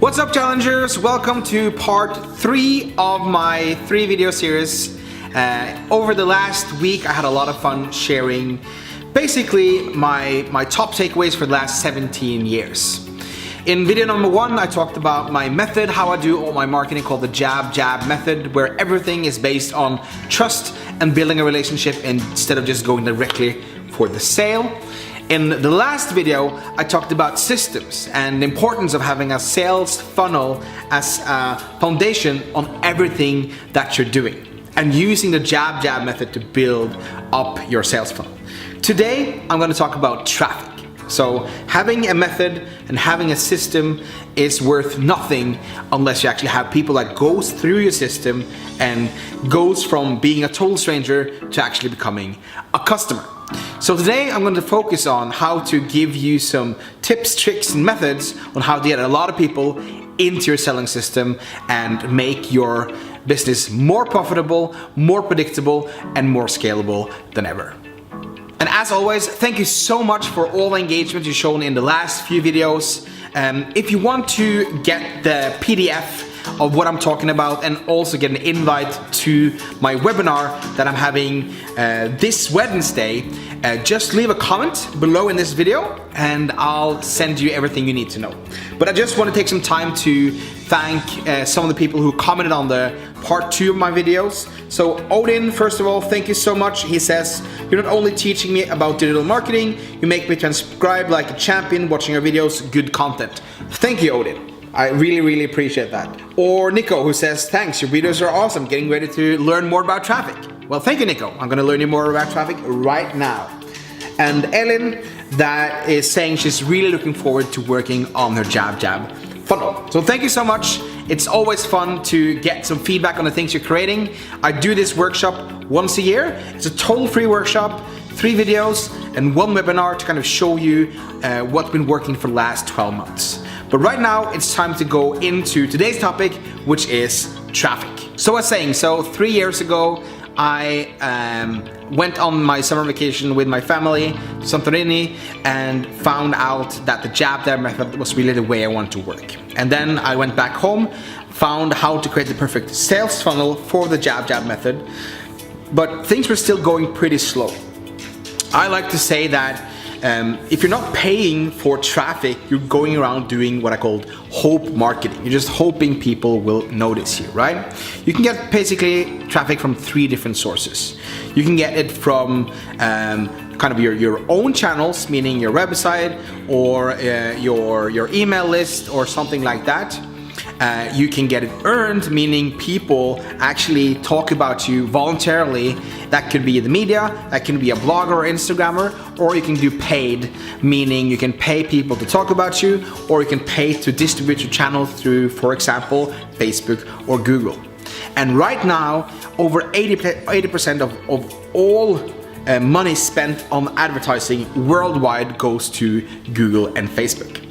What's up, challengers? Welcome to part 3 of my 3 video series. Over the last week I had a lot of fun sharing basically my top takeaways for the last 17 years. In video number 1 I talked about my method, how I do all my marketing, called the jab method, where everything is based on trust and building a relationship instead of just going directly for the sale. In the last video, I talked about systems and the importance of having a sales funnel as a foundation on everything that you're doing, and using the jab method to build up your sales funnel. Today, I'm going to talk about traffic. So having a method and having a system is worth nothing unless you actually have people that goes through your system and goes from being a total stranger to actually becoming a customer. So today I'm going to focus on how to give you some tips, tricks and methods on how to get a lot of people into your selling system and make your business more profitable, more predictable and more scalable than ever. And as always, thank you so much for all the engagement you've shown in the last few videos. If you want to get the PDF of what I'm talking about and also get an invite to my webinar that I'm having this Wednesday, just leave a comment below in this video and I'll send you everything you need to know. But I just want to take some time to thank some of the people who commented on the part 2 of my videos. So Odin, first of all, thank you so much. He says, "You're not only teaching me about digital marketing, you make me transcribe like a champion watching your videos, good content." Thank you, Odin. I really appreciate that. Or Nico, who says, "Thanks, your videos are awesome, getting ready to learn more about traffic." Well, thank you, Nico. I'm gonna learn you more about traffic right now. And Ellen, that is saying she's really looking forward to working on her jab funnel. So thank you so much. It's always fun to get some feedback on the things you're creating. I do this workshop once a year. It's a total free workshop, 3 videos and 1 webinar to kind of show you what's been working for the last 12 months. But right now it's time to go into today's topic, which is traffic. So I was saying, 3 years ago I went on my summer vacation with my family to Santorini and found out that the jab method was really the way I wanted to work. And then I went back home, found how to create the perfect sales funnel for the jab method, but things were still going pretty slow. I like to say that if you're not paying for traffic, you're going around doing what I call hope marketing. You're just hoping people will notice you, right? You can get basically traffic from 3 different sources. You can get it from kind of your own channels, meaning your website or your email list or something like that. You can get it earned, meaning people actually talk about you voluntarily. That could be the media, that can be a blogger or Instagrammer, or you can do paid, meaning you can pay people to talk about you, or you can pay to distribute your channel through, for example, Facebook or Google. And right now, over 80% of all money spent on advertising worldwide goes to Google and Facebook.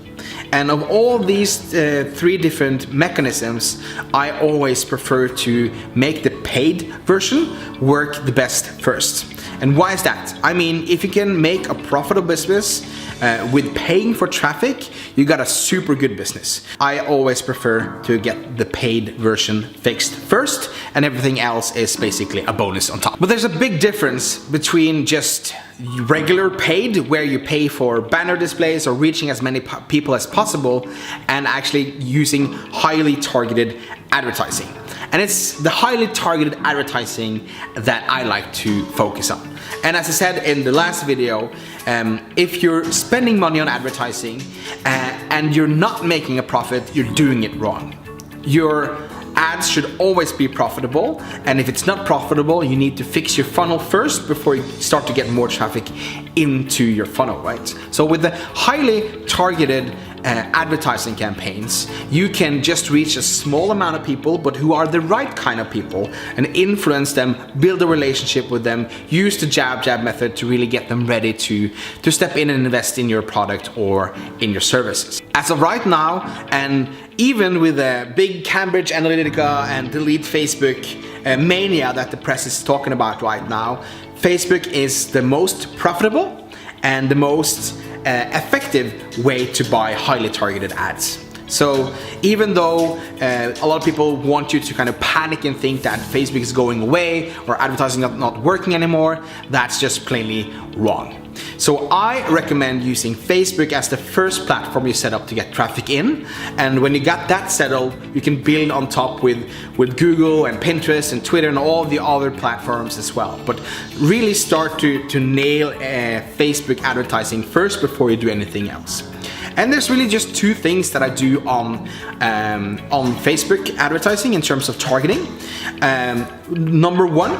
And of all these 3 different mechanisms, I always prefer to make the paid version work the best first. And why is that? I mean, if you can make a profitable business with paying for traffic, you got a super good business. I always prefer to get the paid version fixed first, and everything else is basically a bonus on top. But there's a big difference between just regular paid, where you pay for banner displays or reaching as many people as possible, and actually using highly targeted advertising. And it's the highly targeted advertising that I like to focus on. And as I said in the last video, if you're spending money on advertising and you're not making a profit, you're doing it wrong. Your ads should always be profitable, and if it's not profitable, you need to fix your funnel first before you start to get more traffic into your funnel, right? So with the highly targeted advertising campaigns, you can just reach a small amount of people, but who are the right kind of people, and influence them, build a relationship with them, use the jab method to really get them ready to step in and invest in your product or in your services. As of right now, and even with the big Cambridge Analytica and delete Facebook mania that the press is talking about right now, Facebook is the most profitable and the most effective way to buy highly targeted ads. So even though a lot of people want you to kind of panic and think that Facebook is going away or advertising not working anymore, that's just plainly wrong. So I recommend using Facebook as the first platform you set up to get traffic in, and when you got that settled, you can build on top with Google and Pinterest and Twitter and all the other platforms as well. But really start to nail Facebook advertising first before you do anything else. And there's really just two things that I do on Facebook advertising in terms of targeting. Number one,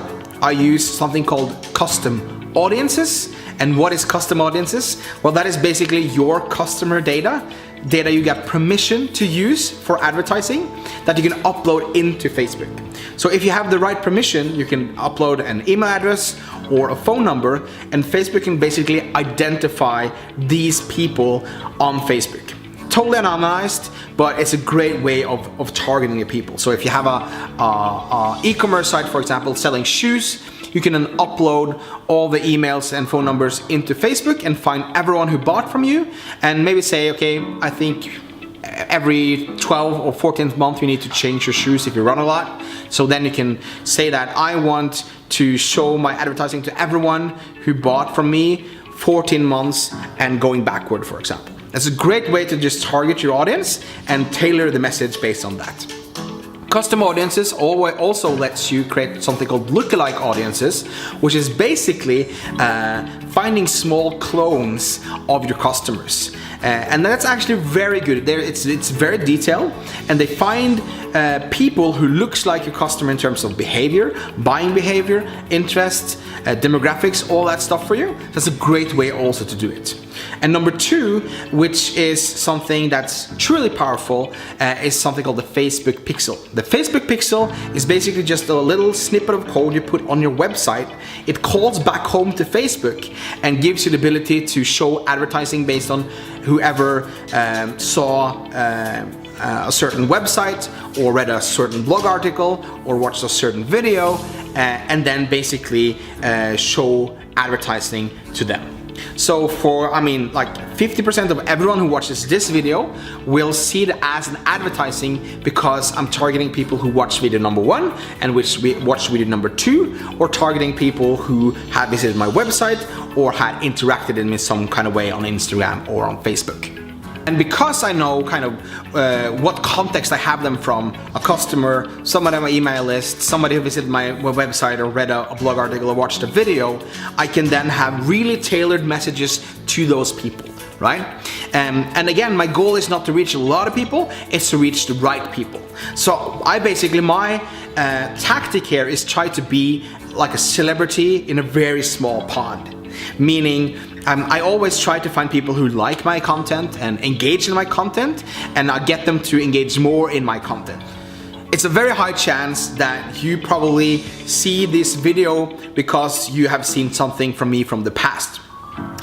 I use something called custom audiences. And what is custom audiences? Well, that is basically your customer data you get permission to use for advertising that you can upload into Facebook. So if you have the right permission, you can upload an email address or a phone number, and Facebook can basically identify these people on Facebook. Totally anonymized, but it's a great way of targeting the people. So if you have a e-commerce site, for example, selling shoes, you can then upload all the emails and phone numbers into Facebook and find everyone who bought from you, and maybe say, okay, I think every 12 or 14th month you need to change your shoes if you run a lot. So then you can say that I want to show my advertising to everyone who bought from me 14 months and going backward, for example. That's a great way to just target your audience and tailor the message based on that. Custom audiences also lets you create something called lookalike audiences, which is basically finding small clones of your customers. And that's actually very good. It's very detailed, and they find people who looks like your customer in terms of behavior, buying behavior, interests, demographics, all that stuff for you. That's a great way also to do it. And number two, which is something that's truly powerful, is something called the Facebook Pixel. The Facebook Pixel is basically just a little snippet of code you put on your website. It calls back home to Facebook and gives you the ability to show advertising based on whoever saw a certain website or read a certain blog article or watched a certain video, and then basically show advertising to them. So like 50% of everyone who watches this video will see it as an advertising because I'm targeting people who watch video number 1 and which watch video number 2, or targeting people who had visited my website or had interacted in some kind of way on Instagram or on Facebook. And because I know kind of what context I have them from, a customer, somebody on my email list, somebody who visited my website or read a blog article or watched a video, I can then have really tailored messages to those people, right? And again, my goal is not to reach a lot of people, it's to reach the right people. So my tactic here is try to be like a celebrity in a very small pond. Meaning, I always try to find people who like my content and engage in my content, and I get them to engage more in my content. It's a very high chance that you probably see this video because you have seen something from me from the past.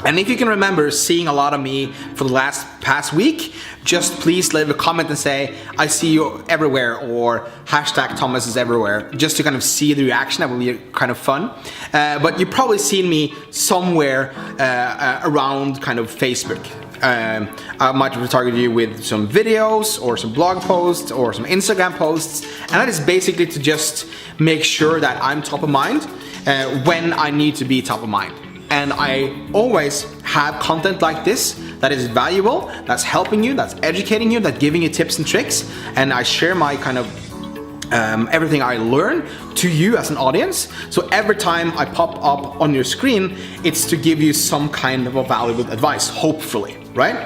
And if you can remember seeing a lot of me for the past week, just please leave a comment and say, I see you everywhere, or hashtag Thomas is everywhere, just to kind of see the reaction. That will be kind of fun. But you've probably seen me somewhere around kind of Facebook. I might target you with some videos or some blog posts or some Instagram posts, and that is basically to just make sure that I'm top of mind when I need to be top of mind. And I always have content like this that is valuable, that's helping you, that's educating you, that's giving you tips and tricks, and I share my kind of everything I learn to you as an audience. So every time I pop up on your screen, it's to give you some kind of a valuable advice, hopefully, right?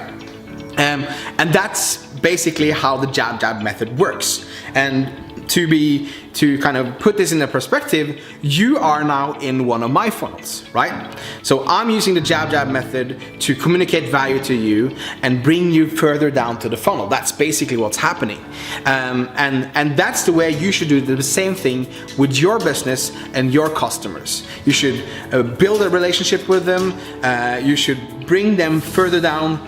And that's basically how the jab method works. And to kind of put this in a perspective, you are now in one of my funnels, right? So I'm using the jab method to communicate value to you and bring you further down to the funnel. That's basically what's happening. And that's the way you should do the same thing with your business and your customers. You should build a relationship with them. You should bring them further down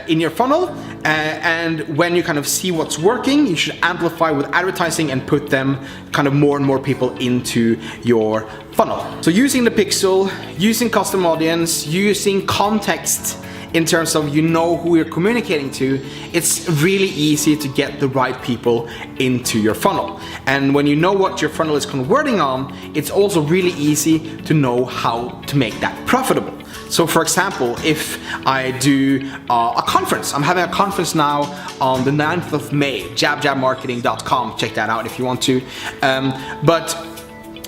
in your funnel, and when you kind of see what's working, you should amplify with advertising and put them kind of more and more people into your funnel. So using the pixel, using custom audience, using context in terms of you know who you're communicating to, it's really easy to get the right people into your funnel. And when you know what your funnel is converting on, it's also really easy to know how to make that profitable. So for example, if I do a conference, I'm having a conference now on the 9th of May, jabjabmarketing.com, check that out if you want to. But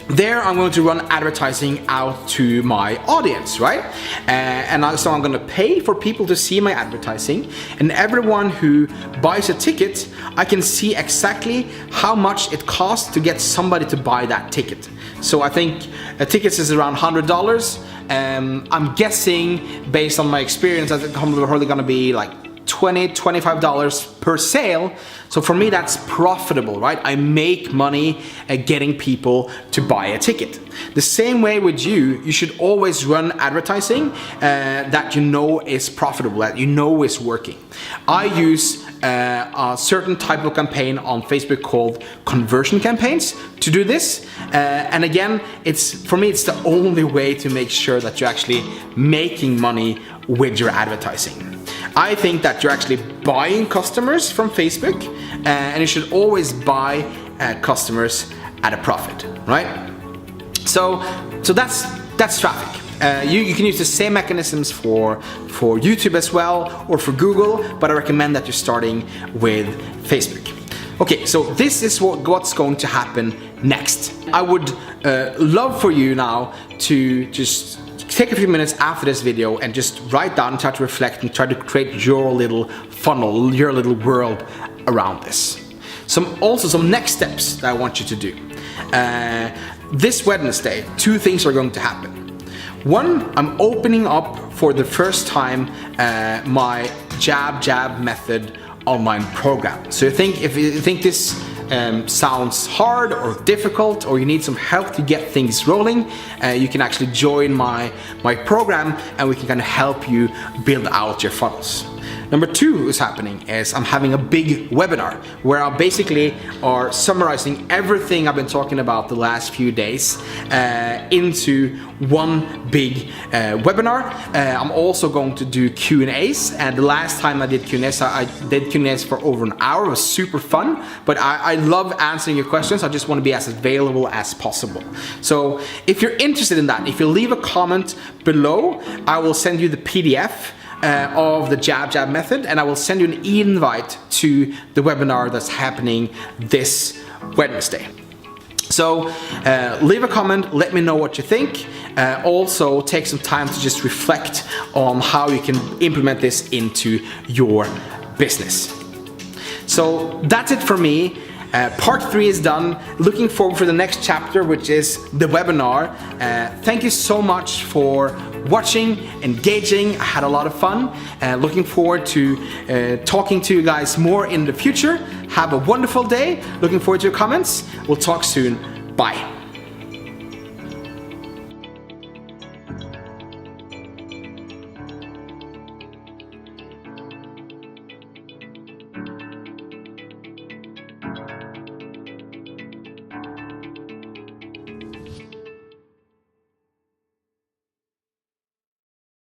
there I'm going to run advertising out to my audience, right? So I'm going to pay for people to see my advertising, and everyone who buys a ticket, I can see exactly how much it costs to get somebody to buy that ticket. So I think tickets is around $100. I'm guessing, based on my experience, that it's probably going to be like $20, $25 per sale. So for me, that's profitable, right? I make money getting people to buy a ticket. The same way with you, you should always run advertising that you know is profitable, that you know is working. I use a certain type of campaign on Facebook called conversion campaigns to do this. And again, for me, it's the only way to make sure that you're actually making money with your advertising. I think that you're actually buying customers from Facebook, and you should always buy customers at a profit, right? So that's traffic. You can use the same mechanisms for YouTube as well, or for Google, but I recommend that you're starting with Facebook. Okay, so this is what's going to happen next. I would love for you now to just take a few minutes after this video and just write down, try to reflect, and try to create your little funnel, your little world around this. Some next steps that I want you to do. This Wednesday, 2 things are going to happen. One, I'm opening up for the first time my Jab Method online program. So if you think this sounds hard or difficult, or you need some help to get things rolling, you can actually join my program, and we can kind of help you build out your funnels. Number 2 is happening is I'm having a big webinar where I basically are summarizing everything I've been talking about the last few days into one big webinar. I'm also going to do Q&As, and the last time I did Q&As, I did Q&As for over an hour. It was super fun, but I love answering your questions. I just want to be as available as possible. So if you're interested in that, if you leave a comment below, I will send you the PDF of the Jab Method, and I will send you an invite to the webinar that's happening this Wednesday. So leave a comment, let me know what you think. Also take some time to just reflect on how you can implement this into your business. So that's it for me. Part 3 is done. Looking forward for the next chapter, which is the webinar. Thank you so much for watching, engaging. I had a lot of fun. Looking forward to talking to you guys more in the future. Have a wonderful day. Looking forward to your comments. We'll talk soon. Bye.